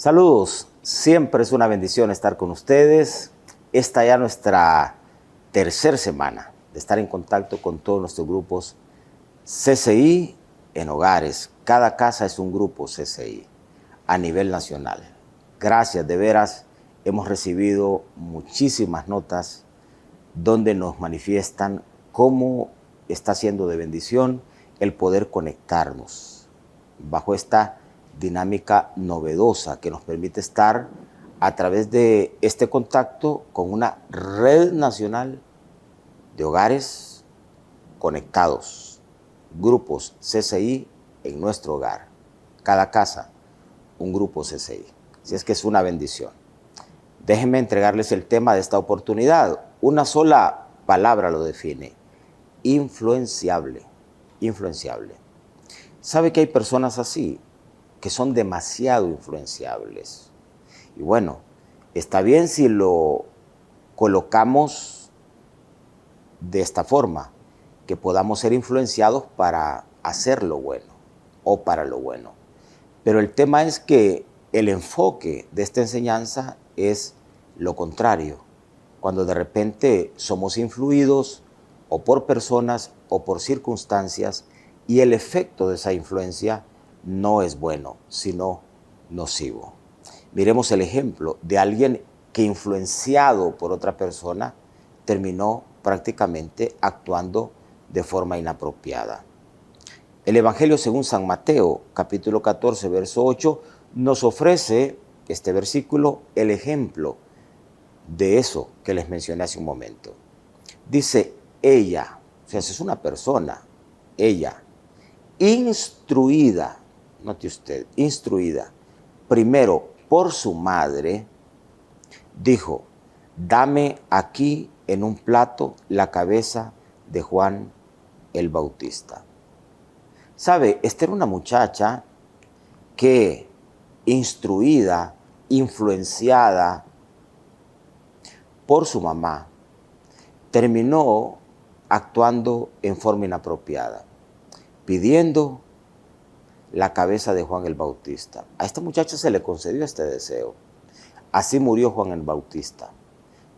Saludos, siempre es una bendición estar con ustedes. Esta ya nuestra tercera semana de estar en contacto con todos nuestros grupos CCI en hogares. Cada casa es un grupo CCI a nivel nacional. Gracias, de veras, hemos recibido muchísimas notas donde nos manifiestan cómo está siendo de bendición el poder conectarnos bajo esta dinámica novedosa que nos permite estar a través de este contacto con una red nacional de hogares conectados, grupos CCI en nuestro hogar. Cada casa, un grupo CCI. Así es que es una bendición. Déjenme entregarles el tema de esta oportunidad. Una sola palabra lo define: influenciable. Influenciable. ¿Sabe que hay personas así, que son demasiado influenciables? Y bueno, está bien si lo colocamos de esta forma, que podamos ser influenciados para hacer lo bueno o para lo bueno. Pero el tema es que el enfoque de esta enseñanza es lo contrario, cuando de repente somos influidos o por personas o por circunstancias y el efecto de esa influencia no es bueno, sino nocivo. Miremos el ejemplo de alguien que, influenciado por otra persona, terminó prácticamente actuando de forma inapropiada. El Evangelio según San Mateo, capítulo 14, verso 8, nos ofrece este versículo el ejemplo de eso que les mencioné hace un momento. Dice ella, o sea, es una persona, ella, instruida, note usted, instruida, primero por su madre, dijo: dame aquí en un plato la cabeza de Juan el Bautista. ¿Sabe? Esta era una muchacha que, instruida, influenciada por su mamá, terminó actuando en forma inapropiada, pidiendo la cabeza de Juan el Bautista. A esta muchacha se le concedió este deseo. Así murió Juan el Bautista,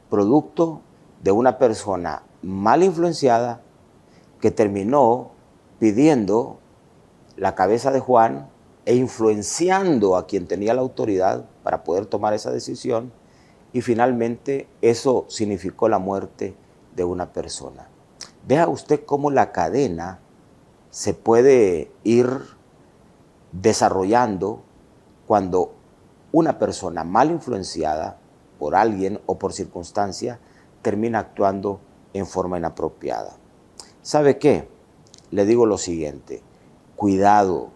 producto de una persona mal influenciada que terminó pidiendo la cabeza de Juan e influenciando a quien tenía la autoridad para poder tomar esa decisión, y finalmente eso significó la muerte de una persona. Vea usted cómo la cadena se puede ir desarrollando cuando una persona mal influenciada por alguien o por circunstancia termina actuando en forma inapropiada. ¿Sabe qué? Le digo lo siguiente: cuidado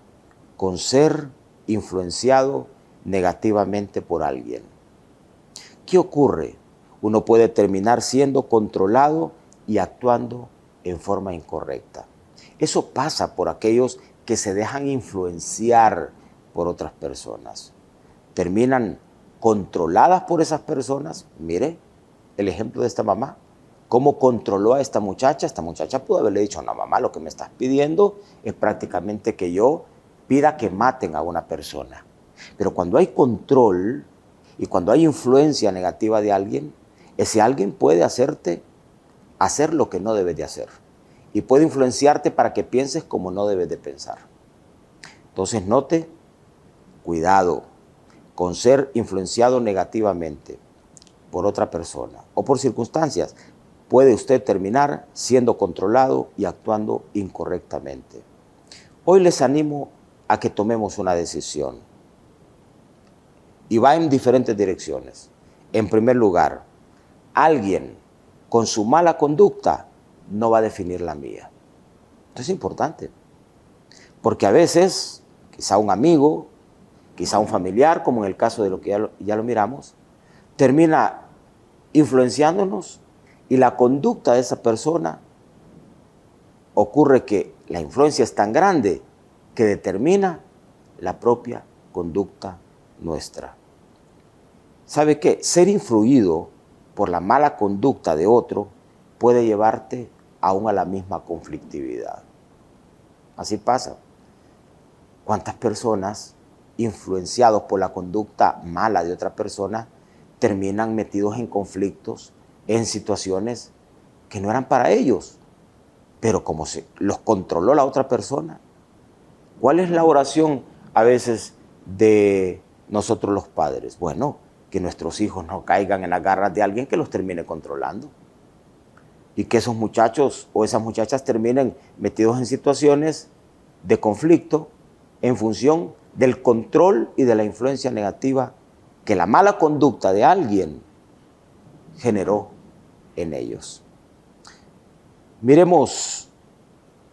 con ser influenciado negativamente por alguien. ¿Qué ocurre? Uno puede terminar siendo controlado y actuando en forma incorrecta. Eso pasa por aquellos que se dejan influenciar por otras personas. Terminan controladas por esas personas. Mire el ejemplo de esta mamá. ¿Cómo controló a esta muchacha? Esta muchacha pudo haberle dicho: no, mamá, lo que me estás pidiendo es prácticamente que yo pida que maten a una persona. Pero cuando hay control y cuando hay influencia negativa de alguien, ese alguien puede hacerte hacer lo que no debes de hacer. Y puede influenciarte para que pienses como no debes de pensar. Entonces note, cuidado con ser influenciado negativamente por otra persona o por circunstancias. Puede usted terminar siendo controlado y actuando incorrectamente. Hoy les animo a que tomemos una decisión. Y va en diferentes direcciones. En primer lugar, alguien con su mala conducta no va a definir la mía. Esto es importante. Porque a veces, quizá un amigo, quizá un familiar, como en el caso de lo que ya lo miramos, termina influenciándonos, y la conducta de esa persona, ocurre que la influencia es tan grande que determina la propia conducta nuestra. ¿Sabe qué? Ser influido por la mala conducta de otro puede llevarte aún a la misma conflictividad. Así pasa. ¿Cuántas personas influenciados por la conducta mala de otra persona, terminan metidos en conflictos, en situaciones que no eran para ellos, pero como se los controló la otra persona. ¿Cuál es la oración a veces de nosotros los padres? Bueno, que nuestros hijos no caigan en las garras de alguien que los termine controlando. Y que esos muchachos o esas muchachas terminen metidos en situaciones de conflicto en función del control y de la influencia negativa que la mala conducta de alguien generó en ellos. Miremos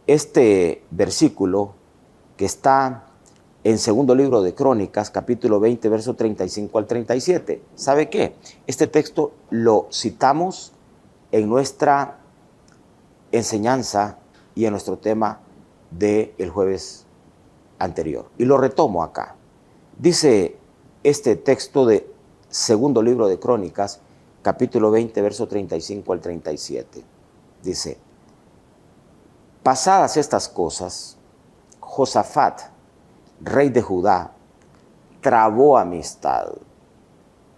este versículo que está en segundo libro de Crónicas, capítulo 20, verso 35 al 37. ¿Sabe qué? Este texto lo citamos en nuestra enseñanza y en nuestro tema del jueves anterior. Y lo retomo acá. Dice este texto de segundo libro de Crónicas, capítulo 20, verso 35 al 37. Dice: pasadas estas cosas, Josafat, rey de Judá, trabó amistad.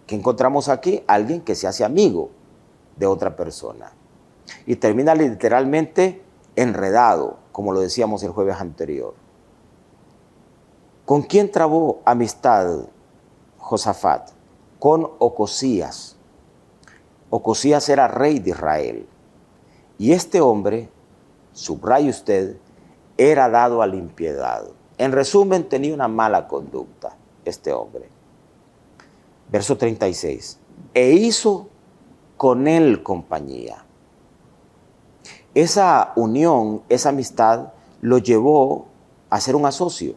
¿Qué encontramos aquí? Alguien que se hace amigo de otra persona. Y termina literalmente enredado, como lo decíamos el jueves anterior. ¿Con quién trabó amistad Josafat? Con Ocosías. Ocosías era rey de Israel. Y este hombre, subraye usted, era dado a la impiedad. En resumen, tenía una mala conducta este hombre. Verso 36. E hizo con él compañía. Esa unión, esa amistad, lo llevó a ser un asocio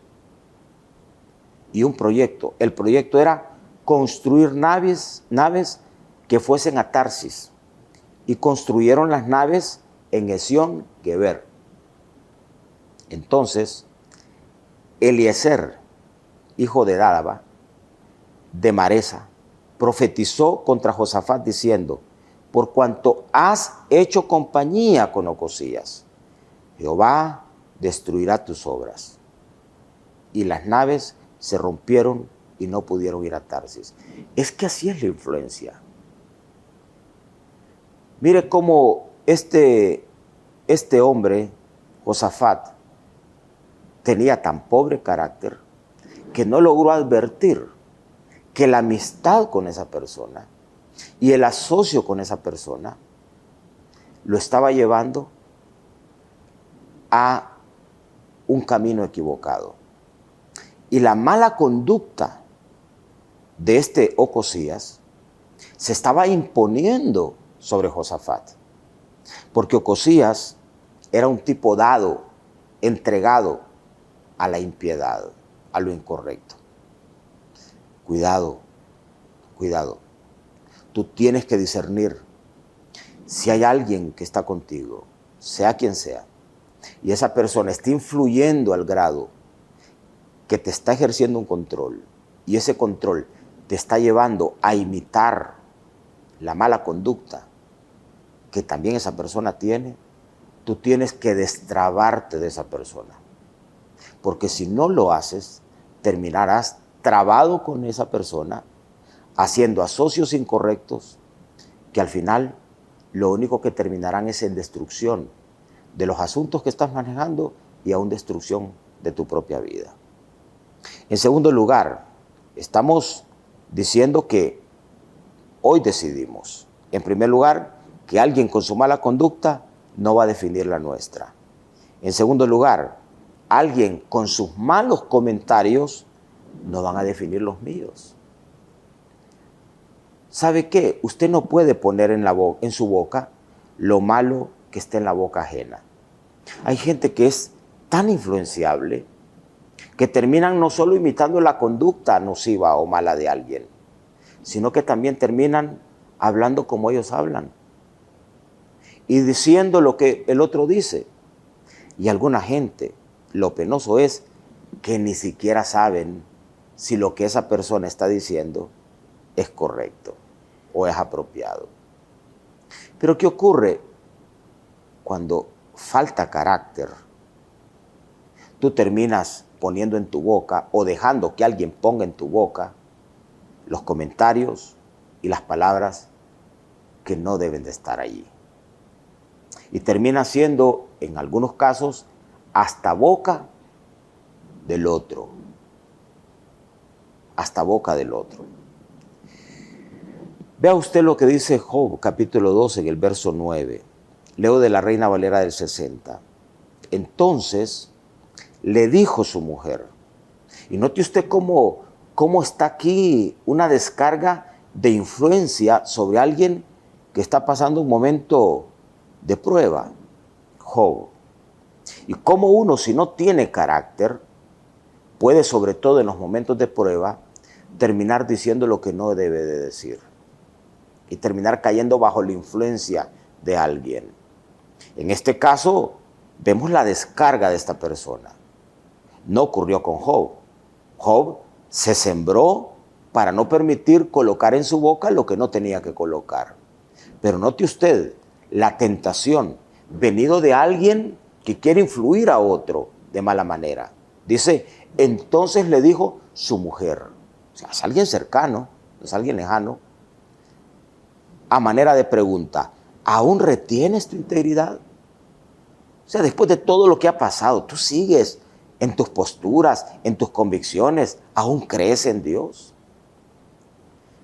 y un proyecto. El proyecto era construir naves que fuesen a Tarsis. Y construyeron las naves en Esión Geber. Entonces, Eliezer, hijo de Dádaba, de Maresa, profetizó contra Josafat diciendo: por cuanto has hecho compañía con Ocosías, Jehová destruirá tus obras. Y las naves se rompieron y no pudieron ir a Tarsis. Es que así es la influencia. Mire cómo este hombre, Josafat, tenía tan pobre carácter que no logró advertir que la amistad con esa persona y el asocio con esa persona lo estaba llevando a un camino equivocado. Y la mala conducta de este Ocosías se estaba imponiendo sobre Josafat, porque Ocosías era un tipo dado, entregado a la impiedad, a lo incorrecto. Cuidado, cuidado. Tú tienes que discernir si hay alguien que está contigo, sea quien sea, y esa persona está influyendo al grado que te está ejerciendo un control, y ese control te está llevando a imitar la mala conducta que también esa persona tiene. Tú tienes que destrabarte de esa persona, porque si no lo haces, terminarás trabado con esa persona, haciendo asocios incorrectos que al final lo único que terminarán es en destrucción de los asuntos que estás manejando y aún destrucción de tu propia vida. En segundo lugar, estamos diciendo que hoy decidimos, en primer lugar, que alguien con su mala conducta no va a definir la nuestra. En segundo lugar, alguien con sus malos comentarios no van a definir los míos. ¿Sabe qué? Usted no puede poner en su boca lo malo que está en la boca ajena. Hay gente que es tan influenciable que terminan no solo imitando la conducta nociva o mala de alguien, sino que también terminan hablando como ellos hablan y diciendo lo que el otro dice. Y alguna gente, lo penoso es que ni siquiera saben si lo que esa persona está diciendo es correcto o es apropiado. Pero ¿qué ocurre cuando falta carácter? Tú terminas poniendo en tu boca o dejando que alguien ponga en tu boca los comentarios y las palabras que no deben de estar allí. Y termina siendo, en algunos casos, hasta boca del otro. Hasta boca del otro. Vea usted lo que dice Job, capítulo 12, en el verso 9. Leo de la Reina Valera del 60. Entonces le dijo su mujer, y note usted cómo está aquí una descarga de influencia sobre alguien que está pasando un momento de prueba, Job. Y cómo uno, si no tiene carácter, puede, sobre todo en los momentos de prueba, terminar diciendo lo que no debe de decir y terminar cayendo bajo la influencia de alguien. En este caso, vemos la descarga de esta persona. No ocurrió con Job. Job se sembró para no permitir colocar en su boca lo que no tenía que colocar. Pero note usted la tentación venido de alguien que quiere influir a otro de mala manera. Dice, entonces le dijo su mujer. O sea, es alguien cercano, es alguien lejano. A manera de pregunta, ¿aún retienes tu integridad? O sea, después de todo lo que ha pasado, tú sigues en tus posturas, en tus convicciones, ¿aún crees en Dios?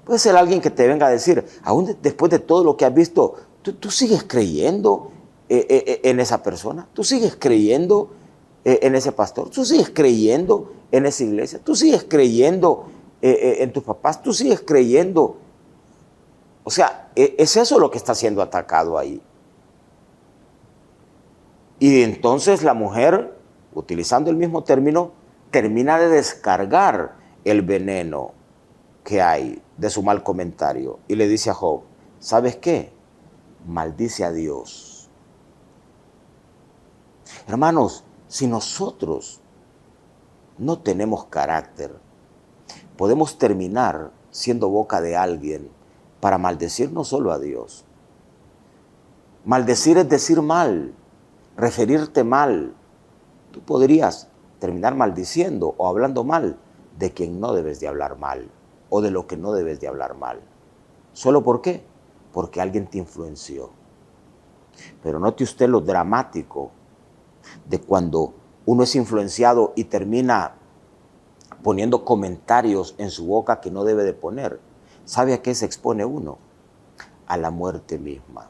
Puede ser alguien que te venga a decir, aún después de todo lo que has visto, ¿tú sigues creyendo en esa persona? ¿Tú sigues creyendo en ese pastor? ¿Tú sigues creyendo en esa iglesia? ¿Tú sigues creyendo en tus papás? ¿Tú sigues creyendo? O sea, es eso lo que está siendo atacado ahí. Y entonces la mujer, utilizando el mismo término, termina de descargar el veneno que hay de su mal comentario. Y le dice a Job, ¿sabes qué? Maldice a Dios. Hermanos, si nosotros no tenemos carácter, podemos terminar siendo boca de alguien para maldecir no solo a Dios. Maldecir es decir mal, referirte mal. Tú podrías terminar maldiciendo o hablando mal de quien no debes de hablar mal o de lo que no debes de hablar mal. ¿Solo por qué? Porque alguien te influenció. Pero note usted lo dramático de cuando uno es influenciado y termina poniendo comentarios en su boca que no debe de poner. ¿Sabe a qué se expone uno? A la muerte misma.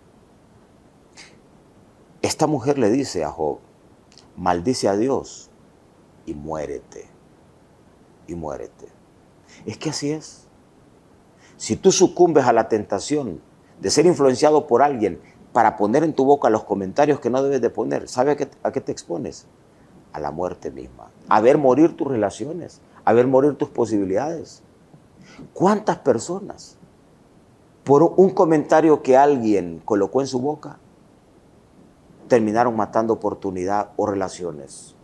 Esta mujer le dice a Job, maldice a Dios y muérete. Y muérete. Es que así es. Si tú sucumbes a la tentación de ser influenciado por alguien para poner en tu boca los comentarios que no debes de poner, ¿sabe a qué te expones? A la muerte misma. A ver morir tus relaciones, a ver morir tus posibilidades. ¿Cuántas personas, por un comentario que alguien colocó en su boca, terminaron matando oportunidad o relaciones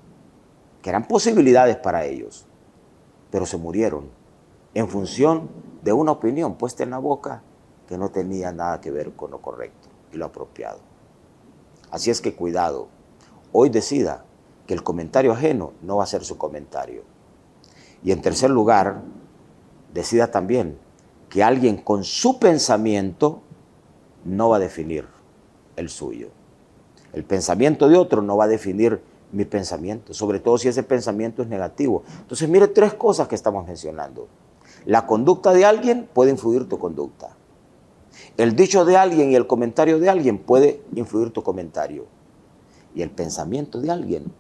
que eran posibilidades para ellos, pero se murieron en función de una opinión puesta en la boca que no tenía nada que ver con lo correcto y lo apropiado? Así es que cuidado, hoy decida que el comentario ajeno no va a ser su comentario. Y en tercer lugar, decida también que alguien con su pensamiento no va a definir el suyo. El pensamiento de otro no va a definir mi pensamiento, sobre todo si ese pensamiento es negativo. Entonces, mire 3 cosas que estamos mencionando. La conducta de alguien puede influir tu conducta. El dicho de alguien y el comentario de alguien puede influir tu comentario. Y el pensamiento de alguien,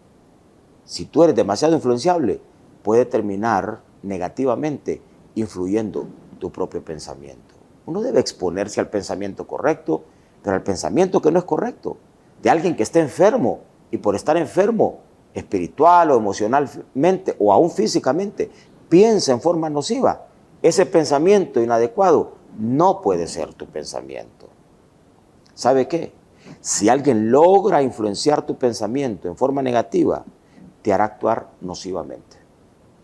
si tú eres demasiado influenciable, puede terminar negativamente influyendo tu propio pensamiento. Uno debe exponerse al pensamiento correcto, pero al pensamiento que no es correcto, de alguien que está enfermo y por estar enfermo espiritual o emocionalmente o aún físicamente piensa en forma nociva. Ese pensamiento inadecuado no puede ser tu pensamiento. ¿Sabe qué? Si alguien logra influenciar tu pensamiento en forma negativa, te hará actuar nocivamente.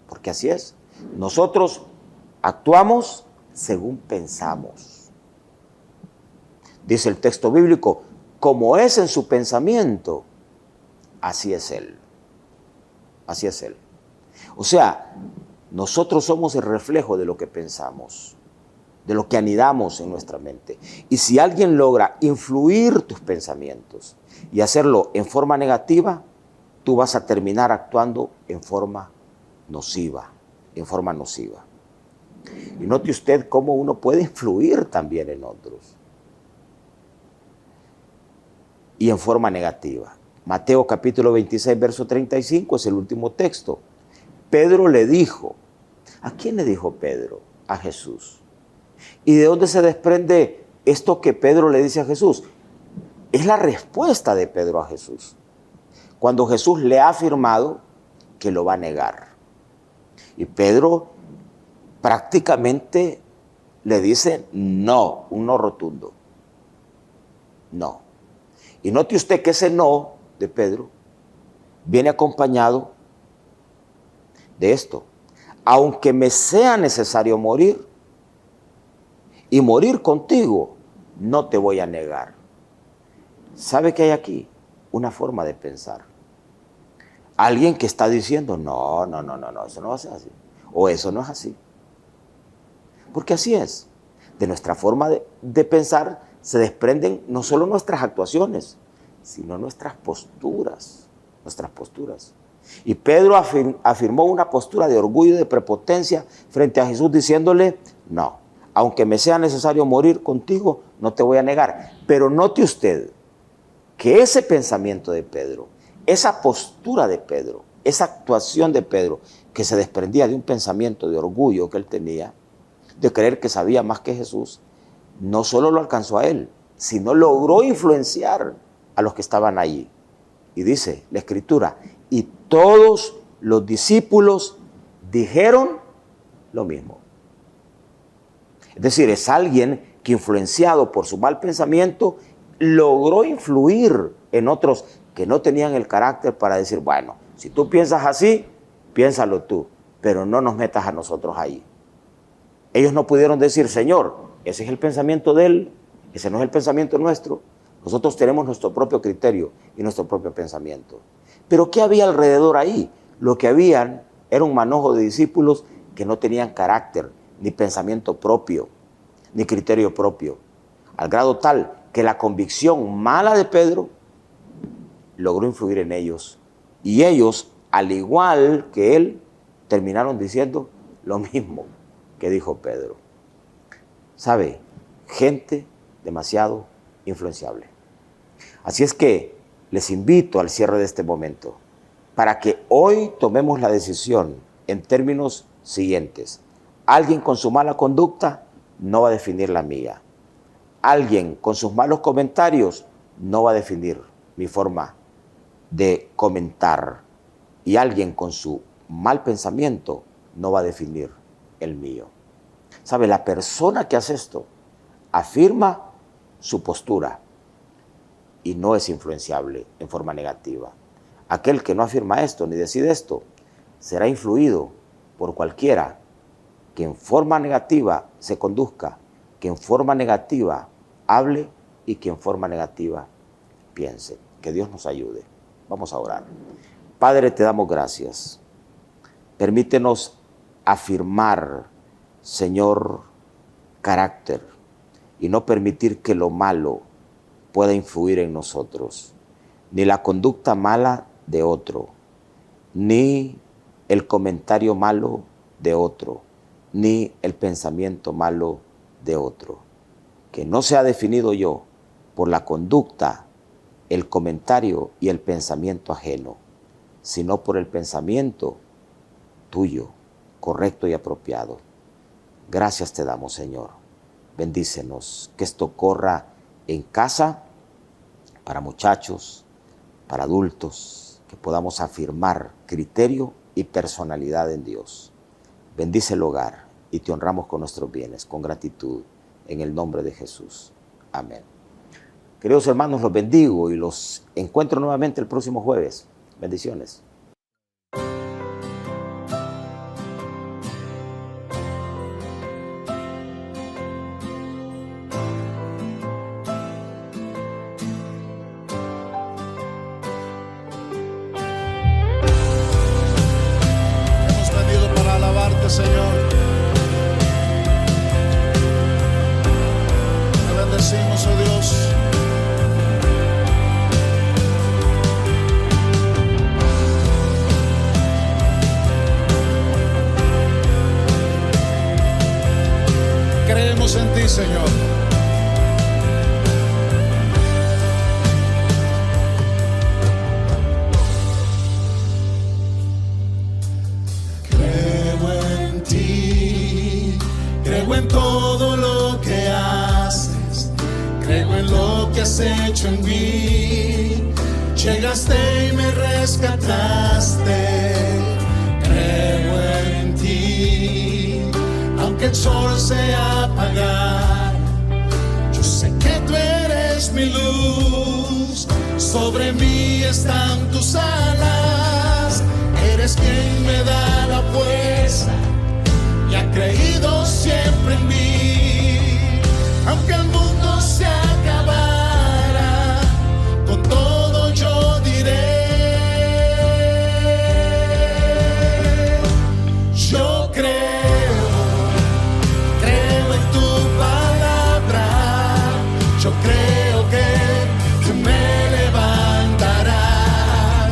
Porque así es. Nosotros actuamos según pensamos. Dice el texto bíblico, como es en su pensamiento, así es él. Así es él. O sea, nosotros somos el reflejo de lo que pensamos, de lo que anidamos en nuestra mente. Y si alguien logra influir tus pensamientos y hacerlo en forma negativa, tú vas a terminar actuando en forma nociva, en forma nociva. Y note usted cómo uno puede influir también en otros. Y en forma negativa. Mateo capítulo 26, verso 35 es el último texto. Pedro le dijo, ¿a quién le dijo Pedro? A Jesús. ¿Y de dónde se desprende esto que Pedro le dice a Jesús? Es la respuesta de Pedro a Jesús. Cuando Jesús le ha afirmado que lo va a negar. Y Pedro prácticamente le dice no, un no rotundo. No. Y note usted que ese no de Pedro viene acompañado de esto. Aunque me sea necesario morir y morir contigo, no te voy a negar. ¿Sabe qué hay aquí? Una forma de pensar. Alguien que está diciendo, no, eso no va a ser así. O eso no es así. Porque así es. De nuestra forma de pensar se desprenden no solo nuestras actuaciones, sino nuestras posturas. Nuestras posturas. Y Pedro afirmó una postura de orgullo y de prepotencia frente a Jesús diciéndole, no, aunque me sea necesario morir contigo, no te voy a negar. Pero note usted que ese pensamiento de Pedro, esa postura de Pedro, esa actuación de Pedro, que se desprendía de un pensamiento de orgullo que él tenía, de creer que sabía más que Jesús, no solo lo alcanzó a él, sino logró influenciar a los que estaban allí. Y dice la Escritura, y todos los discípulos dijeron lo mismo. Es decir, es alguien que influenciado por su mal pensamiento, logró influir en otros que no tenían el carácter para decir, bueno, si tú piensas así, piénsalo tú, pero no nos metas a nosotros ahí. Ellos no pudieron decir, Señor, ese es el pensamiento de él, ese no es el pensamiento nuestro. Nosotros tenemos nuestro propio criterio y nuestro propio pensamiento. Pero ¿qué había alrededor ahí? Lo que habían era un manojo de discípulos que no tenían carácter, ni pensamiento propio, ni criterio propio. Al grado tal que la convicción mala de Pedro logró influir en ellos. Y ellos, al igual que él, terminaron diciendo lo mismo que dijo Pedro. ¿Sabe? Gente demasiado influenciable. Así es que les invito al cierre de este momento para que hoy tomemos la decisión en términos siguientes. Alguien con su mala conducta no va a definir la mía. Alguien con sus malos comentarios no va a definir mi forma de comentar. Y alguien con su mal pensamiento no va a definir el mío. ¿Sabe? La persona que hace esto afirma su postura y no es influenciable en forma negativa. Aquel que no afirma esto ni decide esto será influido por cualquiera que en forma negativa se conduzca, que en forma negativa hable y que en forma negativa piense. Que Dios nos ayude. Vamos a orar. Padre, te damos gracias. Permítenos afirmar, Señor, carácter y no permitir que lo malo pueda influir en nosotros, ni la conducta mala de otro, ni el comentario malo de otro, ni el pensamiento malo de otro. Que no sea definido yo por la conducta, el comentario y el pensamiento ajeno, sino por el pensamiento tuyo, correcto y apropiado. Gracias te damos, Señor. Bendícenos, que esto corra en casa, para muchachos, para adultos, que podamos afirmar criterio y personalidad en Dios. Bendice el hogar y te honramos con nuestros bienes, con gratitud, en el nombre de Jesús. Amén. Queridos hermanos, los bendigo y los encuentro nuevamente el próximo jueves. Bendiciones. gracias, Señor. Te bendecimos, oh Dios. Creemos en ti, Señor. Creo en todo lo que haces, creo en lo que has hecho en mí. Llegaste y me rescataste, creo en ti. Aunque el sol se apaga, yo sé que tú eres mi luz. Sobre mí están tus alas, eres quien me da la fuerza y ha creído siempre en mí. Aunque el mundo se acabara, con todo yo diré, yo creo en tu palabra, yo creo que tú me levantarás,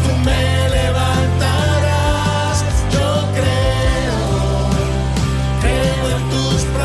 tú me levantarás, yo creo en tus promesas.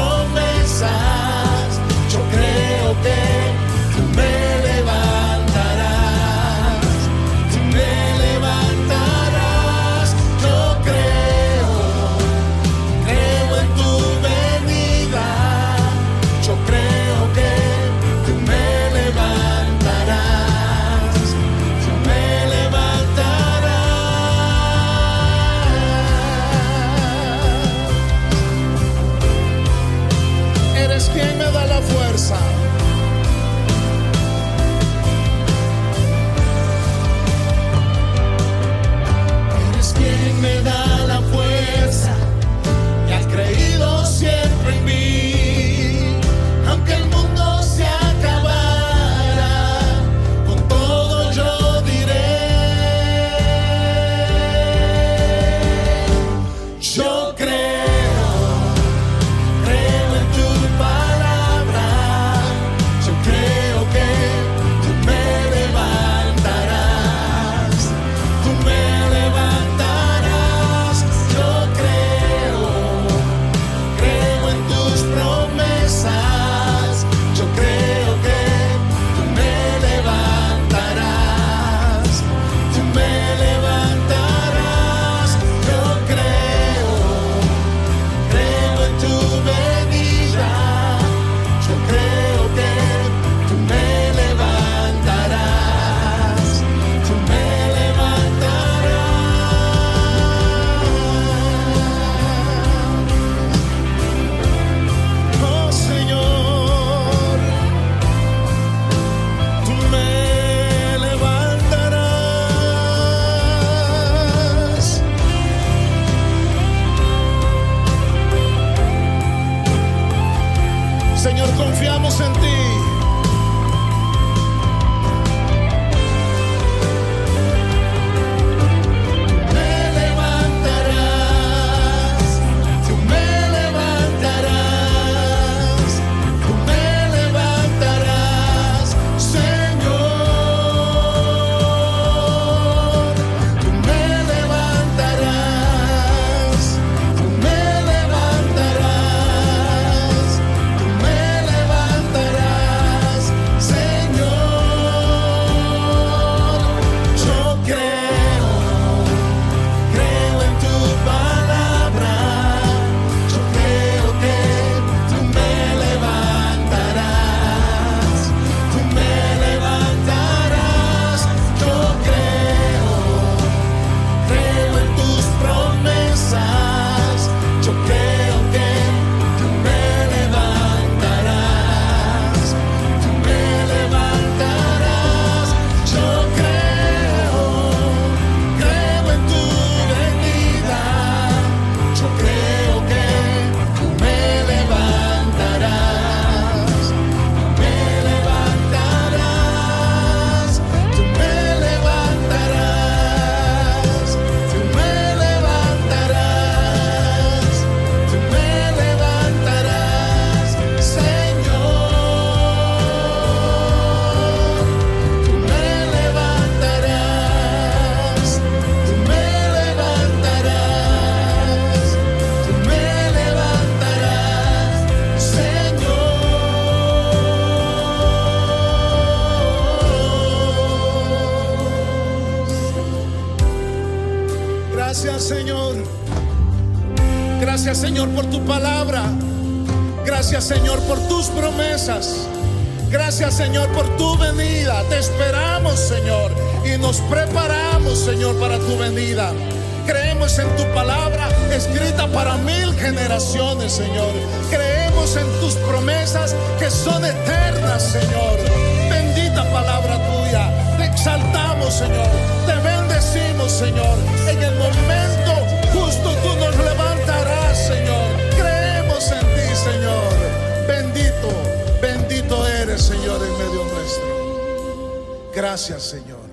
Señor. Gracias, Señor, por tu palabra. Gracias, Señor, por tus promesas. Gracias, Señor, por tu venida. Te esperamos, Señor, y nos preparamos, Señor, para tu venida. Creemos en tu palabra escrita para 1000 generaciones, Señor. Creemos en tus promesas que son eternas, Señor. Bendita palabra tuya. Te exaltamos, Señor. Te bendecimos, Señor. En el momento justo tú nos levantarás, Señor. Creemos en ti, Señor. Bendito, bendito eres, Señor, en medio nuestro. Gracias, Señor.